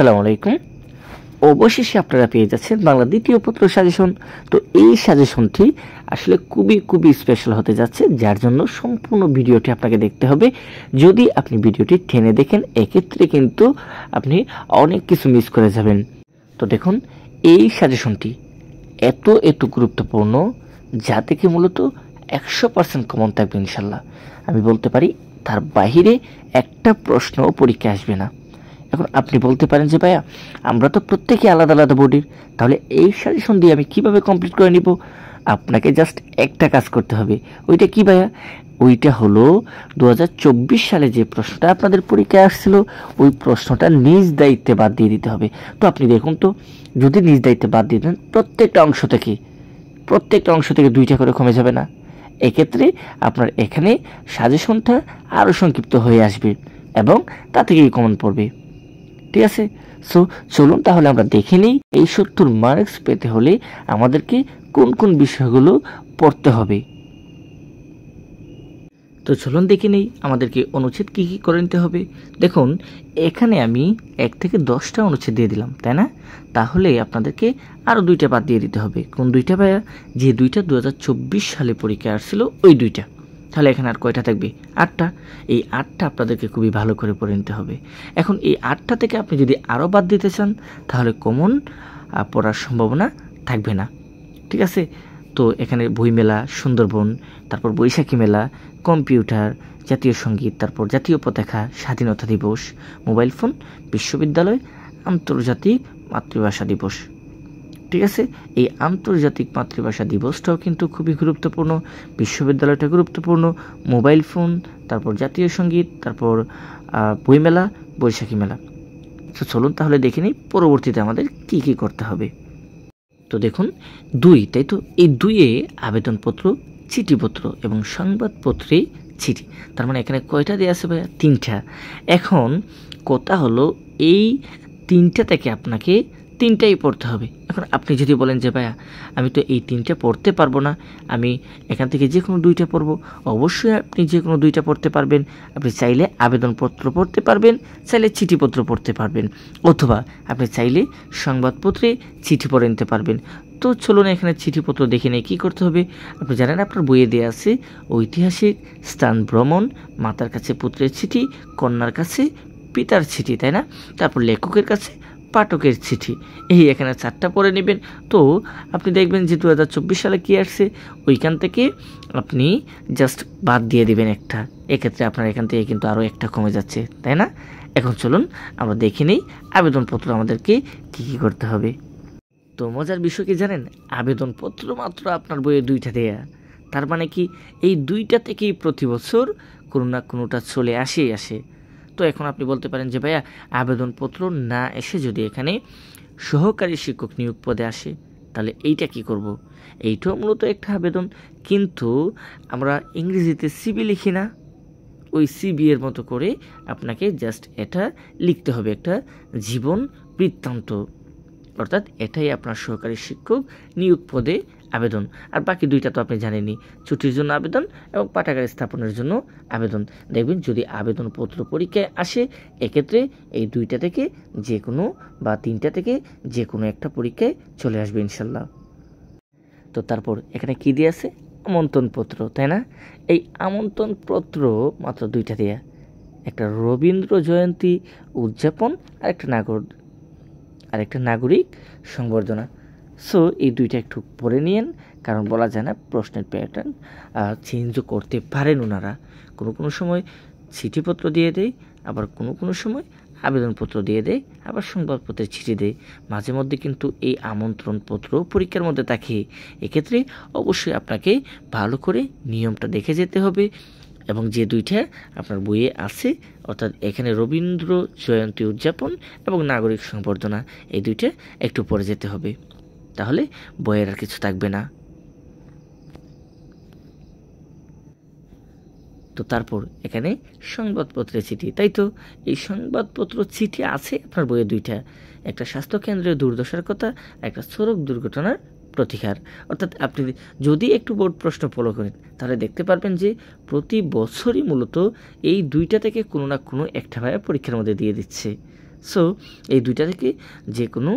আসসালামু আলাইকুম। অবশেষে আপনারা পেয়ে যাচ্ছেন বাংলা দ্বিতীয় পত্র সাজেশন। তো এই সাজেশনটি আসলে খুবই স্পেশাল হতে যাচ্ছে, যার জন্য সম্পূর্ণ ভিডিওটি আপনাকে দেখতে হবে। যদি আপনি ভিডিওটি টেনে দেখেন, এক্ষেত্রে কিন্তু আপনি অনেক কিছু মিস করে যাবেন। তো দেখুন, এই সাজেশনটি এত গুরুত্বপূর্ণ, যা থেকে মূলত 100% কমন থাকবে ইনশাল্লাহ। আমি বলতে পারি তার বাহিরে একটা প্রশ্ন পরীক্ষা আসবে না। এখন আপনি বলতে পারেন যে ভাইয়া, আমরা তো প্রত্যেকে আলাদা আলাদা বোর্ডের, তাহলে এই সাজেশন দিয়ে আমি কিভাবে কমপ্লিট করে নিব? আপনাকে জাস্ট একটা কাজ করতে হবে। ওইটা কি ভাইয়া? ওইটা হলো 2024 সালে যে প্রশ্নটা আপনাদের পরীক্ষায় আসছিল, ওই প্রশ্নটা নিজ দায়িত্বে বাদ দিয়ে দিতে হবে। তো আপনি দেখুন তো, যদি নিজ দায়িত্বে বাদ দিয়ে দেন, প্রত্যেকটা অংশ থেকে 2টা করে কমে যাবে না? এক্ষেত্রে আপনার এখানে সাজেশনটা আরও সংক্ষিপ্ত হয়ে আসবে এবং তা থেকেই কমন পড়বে। ঠিক আছে, সো চলুন তাহলে আমরা দেখে নিই এই 70 মার্কস পেতে হলে আমাদেরকে কোন বিষয়গুলো পড়তে হবে। তো চলুন দেখে নিই আমাদেরকে অনুচ্ছেদ কি করে নিতে হবে। দেখুন, এখানে আমি 1 থেকে 10টা অনুচ্ছেদ দিয়ে দিলাম, তাই না? তাহলে আপনাদেরকে আরও 2টা বাদ দিয়ে দিতে হবে। কোন 2টা ভাইয়া? যে 2টা 2024 সালে পরীক্ষায় আসছিল, ওই 2টা। তাহলে এখানে আর কয়টা থাকবে? 8টা। এই 8টা আপনাদেরকে খুবই ভালো করে পড়ে নিতে হবে। এখন এই 8টা থেকে আপনি যদি আরও বাদ দিতে চান, তাহলে কমন পড়ার সম্ভাবনা থাকবে না। ঠিক আছে, তো এখানে বইমেলা, সুন্দরবন, তারপর বৈশাখী মেলা, কম্পিউটার, জাতীয় সঙ্গীত, তারপর জাতীয় পতাকা, স্বাধীনতা দিবস, মোবাইল ফোন, বিশ্ববিদ্যালয়, আন্তর্জাতিক মাতৃভাষা দিবস। ঠিক আছে, এই আন্তর্জাতিক মাতৃভাষা দিবসটাও কিন্তু খুবই গুরুত্বপূর্ণ, বিশ্ববিদ্যালয়টা গুরুত্বপূর্ণ, মোবাইল ফোন, তারপর জাতীয় সঙ্গীত, তারপর বইমেলা, বৈশাখী মেলা। তো চলুন তাহলে দেখে নিই পরবর্তীতে আমাদের কি করতে হবে। তো দেখুন, 2, তাই তো? এই 2-এ আবেদনপত্র, চিঠিপত্র এবং সংবাদপত্রে চিঠি। তার মানে এখানে কয়টা দেওয়া আছে ভাইয়া? 3টা। এখন কথা হলো, এই 3টা থেকে আপনাকে 3টাই পড়তে হবে। এখন আপনি যদি বলেন যে ভাইয়া, আমি তো এই 3টা পড়তে পারবো না, আমি এখান থেকে যে কোনো 2টা পড়বো, অবশ্যই আপনি যে কোনো 2টা পড়তে পারবেন। আপনি চাইলে আবেদনপত্র পড়তে পারবেন, চাইলে চিঠিপত্র পড়তে পারবেন, অথবা আপনি চাইলে সংবাদপত্রে চিঠি পড়ে নিতে পারবেন। তো চলুন এখানে চিঠিপত্র দেখে নিয়ে কী করতে হবে। আপনি জানেন আপনার বইয়ে দেওয়া আছে ঐতিহাসিক স্থান ভ্রমণ, মাতার কাছে পুত্রের চিঠি, কন্যার কাছে পিতার চিঠি, তাই না? তারপর লেখকের কাছে পাঠকের চিঠি। এই এখানে 4টা পড়ে নেবেন। তো আপনি দেখবেন যে 2024 সালে কী আসছে, ওইখান থেকে আপনি জাস্ট বাদ দিয়ে দিবেন একটা। এক্ষেত্রে আপনার এখান থেকে কিন্তু আরও একটা কমে যাচ্ছে, তাই না? এখন চলুন আমরা দেখে নিই আবেদনপত্র আমাদেরকে কী করতে হবে। তো মজার বিষয় কি জানেন? আবেদনপত্র মাত্র আপনার বইয়ে 2টা দেয়া। তার মানে কি, এই 2টা থেকেই প্রতি বছর কোনো না কোনোটা চলে আসে। তো এখন আপনি বলতে পারেন যে ভাইয়া, আবেদনপত্র না এসে যদি এখানে সহকারী শিক্ষক নিয়োগ পদে আসে, তাহলে এইটা কি করব? এইটাও মূলত একটা আবেদন, কিন্তু আমরা ইংরেজিতে সিবি লিখি না, ওই সিবি এর মতো করে আপনাকে জাস্ট এটা লিখতে হবে, একটা জীবন বৃত্তান্ত। অর্থাৎ এটাই আপনার সহকারী শিক্ষক নিয়োগ পদে আবেদন। আর বাকি 2টা তো আপনি জানেনই, ছুটির জন্য আবেদন এবং পাঠাগার স্থাপনের জন্য আবেদন। দেখবেন যদি আবেদনপত্র পরীক্ষায় আসে, এক্ষেত্রে এই 2টা থেকে যে কোনো বা 3টা থেকে যে কোনো একটা পরীক্ষায় চলে আসবে ইনশাল্লাহ। তো তারপর এখানে কি দিয়ে আছে? আমন্ত্রণপত্র, তাই না? এই আমন্ত্রণপত্র মাত্র 2টা দেয়া, একটা রবীন্দ্র জয়ন্তী উদযাপন আর একটা নাগরিক সংবর্ধনা। সো এই 2টা একটু পড়ে নিয়েন, কারণ বলা যায় না, প্রশ্নের প্যাটার্ন চেঞ্জও করতে পারেন ওনারা। কোনো সময় চিঠিপত্র দিয়ে দেয়, আবার কোনো সময় আবেদনপত্র দিয়ে দেয়, আবার সংবাদপত্রের চিঠি দেয়। মাঝে মধ্যে কিন্তু এই আমন্ত্রণপত্র পরীক্ষার মধ্যে থাকে। এক্ষেত্রে অবশ্যই আপনাকে ভালো করে নিয়মটা দেখে যেতে হবে, এবং যে 2টা আপনার বইয়ে আছে, অর্থাৎ এখানে রবীন্দ্র জয়ন্তী উদযাপন এবং নাগরিক সংবর্ধনা, এই 2টা একটু পড়ে যেতে হবে, তাহলে বইয়ের আর কিছু থাকবে না। তো তারপর এখানে সংবাদপত্রের চিঠি, তাই তো? এই সংবাদপত্র চিঠি আছে আপনার বইয়ে 2টা, একটা স্বাস্থ্যকেন্দ্রের দুর্দশার কথা, একটা সড়ক দুর্ঘটনার প্রতিকার। অর্থাৎ আপনি যদি একটু বোর্ড প্রশ্ন ফলো করেন, তাহলে দেখতে পারবেন যে প্রতি বছরই মূলত এই 2টা থেকে কোনো না কোনো একটা ভাইয়া পরীক্ষার মধ্যে দিয়ে দিচ্ছে। সো এই দুইটা থেকে যে কোনো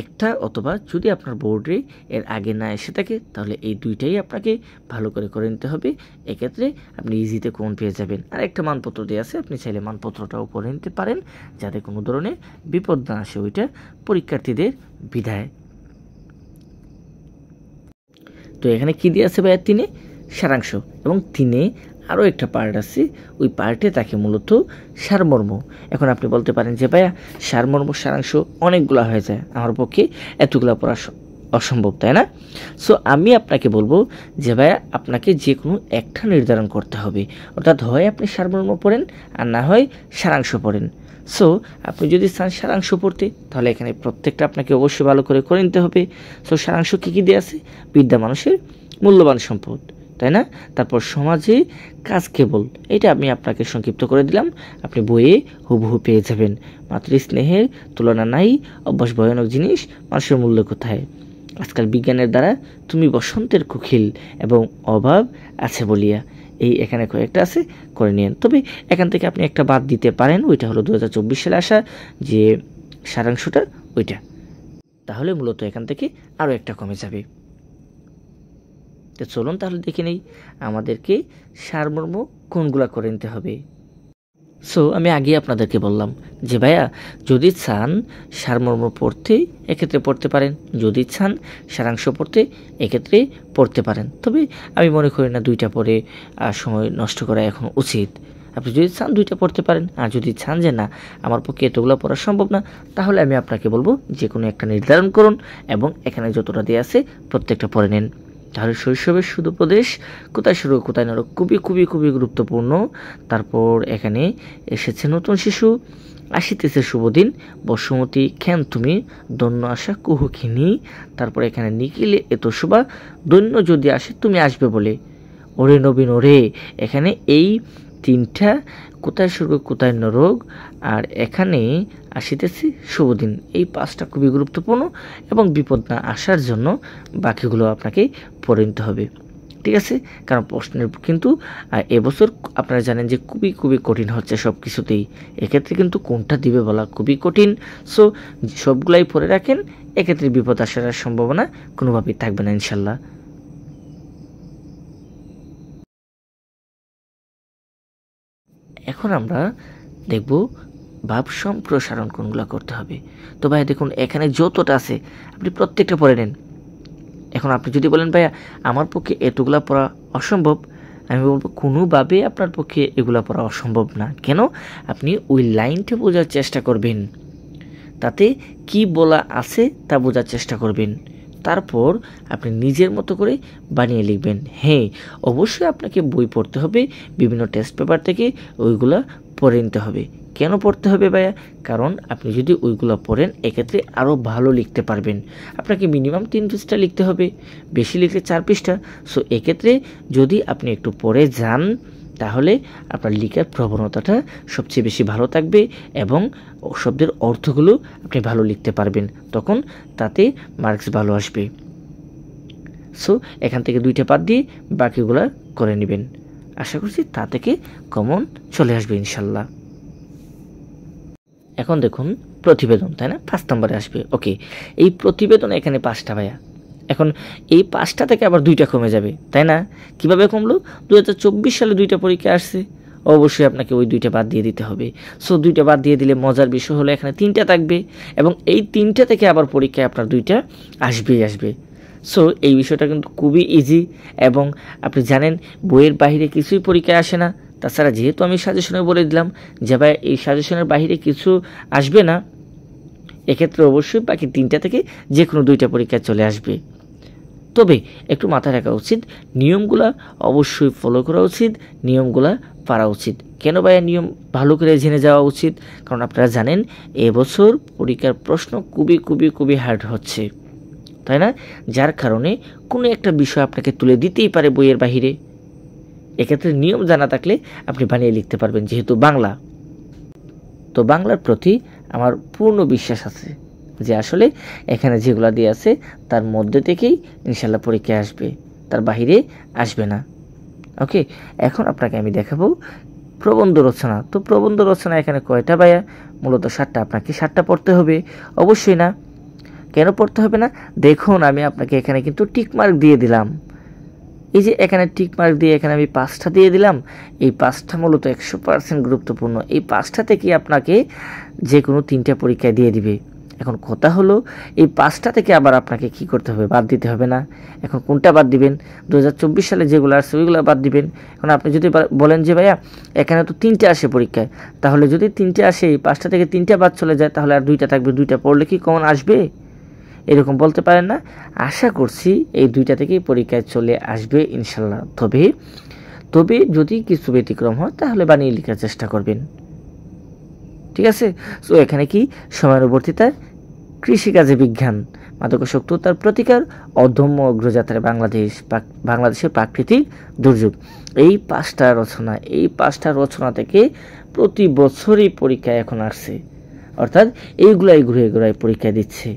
একটা, অথবা যদি আপনার বোর্ডে এর আগে না এসে থাকে তাহলে এই দুইটাই আপনাকে ভালো করে নিতে হবে। এক্ষেত্রে আপনি ইজিতে কোন পেয়ে যাবেন। আর একটা মানপত্র দেওয়া আছে, আপনি চাইলে মানপত্রটাও করে নিতে পারেন যাতে কোনো ধরনের বিপদ না আসে ওইটা পরীক্ষার্থীদের বিধায়। তো এখানে কি দিয়ে আছে ভাইয়া? 3 সারাংশ, এবং 3 আরও একটা পার্ট আছে, ওই পার্টে তাকে মূলত সারমর্ম। এখন আপনি বলতে পারেন যে ভাইয়া সারমর্ম সারাংশ অনেকগুলো হয়ে যায়, আমার পক্ষে এতগুলো পড়া অসম্ভব, তাই না? সো আমি আপনাকে বলবো যে ভাইয়া আপনাকে যে কোনো একটা নির্ধারণ করতে হবে, অর্থাৎ হয় আপনি সারমর্ম পড়েন আর না হয় সারাংশ পড়েন। সো আপনি যদি চান সারাংশ পড়তে তাহলে এখানে প্রত্যেকটা আপনাকে অবশ্যই ভালো করে নিতে হবে। সো সারাংশ কী কী দেওয়া আছে? বিদ্যা মানুষের মূল্যবান সম্পদ, তাই না? তারপর সমাজে কাজ কেবল, এটা আমি আপনাকে সংক্ষিপ্ত করে দিলাম, আপনি বইয়ে হুবহু পেয়ে যাবেন। মাতৃস্নেহের তুলনা নাই, অভ্যাস ভয়ানক জিনিস, মানুষের মূল্য কোথায়, আজকাল বিজ্ঞানের দ্বারা তুমি বসন্তের কুখিল, এবং অভাব আছে বলিয়া। এই এখানে কয়েকটা আছে, করে নিন। তবে এখান থেকে আপনি একটা বাদ দিতে পারেন, ওইটা হলো 2024 সালে আসা যে সারাংশটা, ওইটা। তাহলে মূলত এখান থেকে আরও একটা কমে যাবে। তো চলুন তাহলে দেখে নেই আমাদেরকে সারমর্ম কোনগুলা করে নিতে হবে। সো আমি আগে আপনাদেরকে বললাম যে ভাইয়া যদি চান সারমর্ম পড়তে এক্ষেত্রে পড়তে পারেন, যদি চান সারাংশ পড়তে এক্ষেত্রে পড়তে পারেন। তবে আমি মনে করি না দুইটা পড়ে সময় নষ্ট করা এখন উচিত। আপনি যদি চান দুইটা পড়তে পারেন, আর যদি চান যে না আমার পক্ষে এতগুলো পড়া সম্ভব না, তাহলে আমি আপনাকে বলবো যে কোনো একটা নির্ধারণ করুন এবং এখানে যতটা দেওয়া আছে প্রত্যেকটা পড়ে নেন। তাহলে শৈশবের সুদুপদেশ, কোথায় শুরু কোথায় নরক, খুবই গুরুত্বপূর্ণ। তারপর এখানে এসেছে নতুন শিশু, আসিতেছে শুভদিন, বসুমতী খেন তুমি, দৈন্য আশা কুহুখিনী। তারপর এখানে নিখিলে এত শোভা, দৈন্য যদি আসে তুমি আসবে বলে, ওরে নবীন ওরে। এখানে এই 3টা, কোথায় স্বর্গ কোথায় নরক, আর এখানে আসিতেছে শুভদিন, এই 5টা খুবই গুরুত্বপূর্ণ এবং বিপদ না আসার জন্য বাকিগুলো আপনাকে পড়ে নিতে হবে, ঠিক আছে? কারণ প্রশ্নের কিন্তু এবছর আপনারা জানেন যে খুবই কঠিন হচ্ছে সব কিছুতেই, এক্ষেত্রে কিন্তু কোনটা দিবে বলা খুবই কঠিন। সো সবগুলাই পড়ে রাখেন, এক্ষেত্রে বিপদ আসার সম্ভাবনা কোনোভাবেই থাকবে না ইনশাল্লাহ। এখন আমরা দেখব ভাব সম্প্রসারণ কোনগুলো করতে হবে। তো ভাই দেখুন এখানে যতটা আছে আপনি প্রত্যেকটা পড়ে নেন। এখন আপনি যদি বলেন ভাইয়া আমার পক্ষে এতগুলা পড়া অসম্ভব, আমি বলবো কোনোভাবে আপনার পক্ষে এগুলা পড়া অসম্ভব না। কেন? আপনি ওই লাইনটা বোঝার চেষ্টা করবেন, তাতে কি বলা আছে তা বোঝার চেষ্টা করবেন, তারপর আপনি নিজের মতো করে বানিয়ে লিখবেন। হ্যাঁ, অবশ্যই আপনাকে বই পড়তে হবে, বিভিন্ন টেস্ট পেপার থেকে ওইগুলা পড়ে নিতে হবে। কেন পড়তে হবে ভাইয়া? কারণ আপনি যদি ওইগুলো পড়েন এক্ষেত্রে আরও ভালো লিখতে পারবেন। আপনাকে মিনিমাম 3 পৃষ্ঠা লিখতে হবে, বেশি লিখলে 4 পৃষ্ঠা। সো এক্ষেত্রে যদি আপনি একটু পড়ে যান তাহলে আপনার লেখার প্রবণতাটা সবচেয়ে বেশি ভালো থাকবে এবং শব্দের অর্থগুলো আপনি ভালো লিখতে পারবেন, তখন তাতে মার্কস ভালো আসবে। সো এখান থেকে 2টা বাদ দিয়ে বাকিগুলা করে নেবেন, আশা করছি তা থেকে কমন চলে আসবে ইনশাল্লাহ। এখন দেখুন প্রতিবেদন, তাই না? 5 নম্বরে আসবে। ওকে, এই প্রতিবেদন এখানে 5টা ভাইয়া। এখন এই 5টা থেকে আবার 2টা কমে যাবে, তাই না? কিভাবে কমলো? 2024 সালে 2টা পরীক্ষা আসছে, অবশ্যই আপনাকে ওই 2টা বাদ দিয়ে দিতে হবে। সো 2টা বাদ দিয়ে দিলে মজার বিষয় হলো এখানে 3টা থাকবে এবং এই 3টা থেকে আবার পরীক্ষায় আপনার 2টা আসবে। সো এই বিষয়টা কিন্তু খুবই ইজি এবং আপনি জানেন বইয়ের বাইরে কিছুই পরীক্ষায় আসে না। তাছাড়া যেহেতু আমি সাজেশনে বলে দিলাম যে ভাই এই সাজেশনের বাইরে কিছু আসবে না, এক্ষেত্রে অবশ্যই বাকি 3টা থেকে যে কোনো 2টা পরীক্ষায় চলে আসবে। তবে একটু মাথায় রাখা উচিত, নিয়মগুলা অবশ্যই ফলো করা উচিত, নিয়মগুলা পারা উচিত। কেন ভাইয়া নিয়ম ভালো করে জেনে যাওয়া উচিত? কারণ আপনারা জানেন এবছর পরীক্ষার প্রশ্ন খুবই হার্ড হচ্ছে, তাই না? যার কারণে কোনো একটা বিষয় আপনাকে তুলে দিতেই পারে বইয়ের বাহিরে। এক্ষেত্রে নিয়ম জানা থাকলে আপনি বানিয়ে লিখতে পারবেন। যেহেতু বাংলা, তো বাংলার প্রতি আমার পূর্ণ বিশ্বাস আছে যে আসলে এখানে যেগুলো দিয়ে আছে তার মধ্যে থেকেই ইনশাল্লাহ পরীক্ষায় আসবে, তার বাহিরে আসবে না। ওকে, এখন আপনাকে আমি দেখাবো প্রবন্ধ রচনা। তো প্রবন্ধ রচনা এখানে কয়টা ভাইয়া? মূলত 7টা। আপনাকে 7টা পড়তে হবে? অবশ্যই না। কেন পড়তে হবে না? দেখুন আমি আপনাকে এখানে কিন্তু টিক মার্ক দিয়ে দিলাম। এই যে এখানে টিক মার্ক দিয়ে এখানে আমি 5টা দিয়ে দিলাম। এই 5টা মূলত 100% গুরুত্বপূর্ণ। এই 5টা থেকে আপনাকে যে কোনো 3টা পরীক্ষায় দিয়ে দিবে। এখন কথা হলো এই 5টা থেকে আবার আপনাকে কি করতে হবে? বাদ দিতে হবে না? এখন কোনটা বাদ দিবেন? 2024 সালে যেগুলো আসছে ওইগুলো বাদ দিবেন। এখন আপনি যদি বলেন যে ভাইয়া এখানে তো 3টে আসে পরীক্ষায়, তাহলে যদি 3টে আসে এই 5টা থেকে 3টা বাদ চলে যায় তাহলে আর 2টা থাকবে। 2টা পড়লে কি কমন আসবে? এরকম বলতে পারেন না? আশা করছি এই 2টা থেকেই পরীক্ষায় চলে আসবে ইনশাল্লাহ। তবে যদি কিছু ব্যতিক্রম হয় তাহলে বানিয়ে লেখার চেষ্টা করবেন। ঠিক আছে? সো এখানে কি সময়ানুবর্তিতা, কৃষিকাজে বিজ্ঞান, মাদকাসক্ত তার প্রতিকার, অদম্য অগ্রযাত্রায় বাংলাদেশের প্রাকৃতিক দুর্যোগ, এই 5টা রচনা থেকে প্রতি বছরই পরীক্ষায় এখন আসছে, অর্থাৎ এইগুলাই ঘুরে পরীক্ষা দিচ্ছে।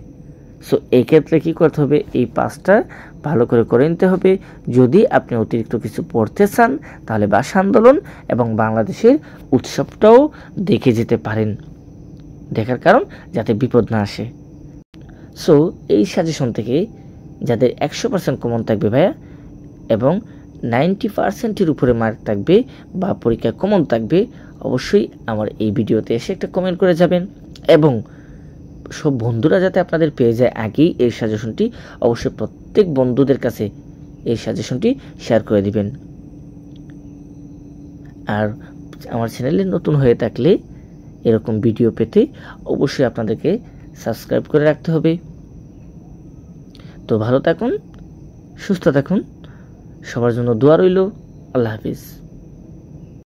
সো এই ক্ষেত্রে কী করতে হবে? এই 5টা ভালো করে নিতে হবে। যদি আপনি অতিরিক্ত কিছু পড়তে চান তাহলে ভাষা আন্দোলন এবং বাংলাদেশের উৎসবটাও দেখে যেতে পারেন। দেখার কারণ যাতে বিপদ না আসে। সো এই সাজেশন থেকে যাদের 100% কমন থাকবে ভাইয়া এবং 90%-এর উপরে মার্ক থাকবে বা পরীক্ষায় কমন থাকবে, অবশ্যই আমার এই ভিডিওতে এসে একটা কমেন্ট করে যাবেন এবং সব বন্ধুরা যাতে আপনাদের পেয়ে যায় আগেই এই সাজেশনটি অবশ্যই প্রত্যেক বন্ধুদের কাছে এই সাজেশনটি শেয়ার করে দিবেন। আর আমার চ্যানেলে নতুন হয়ে থাকলে এরকম ভিডিও পেতে অবশ্যই আপনাদেরকে সাবস্ক্রাইব করে রাখতে হবে। তো ভালো থাকুন, সুস্থ থাকুন, সবার জন্য দোয়া রইল। আল্লাহ হাফিজ।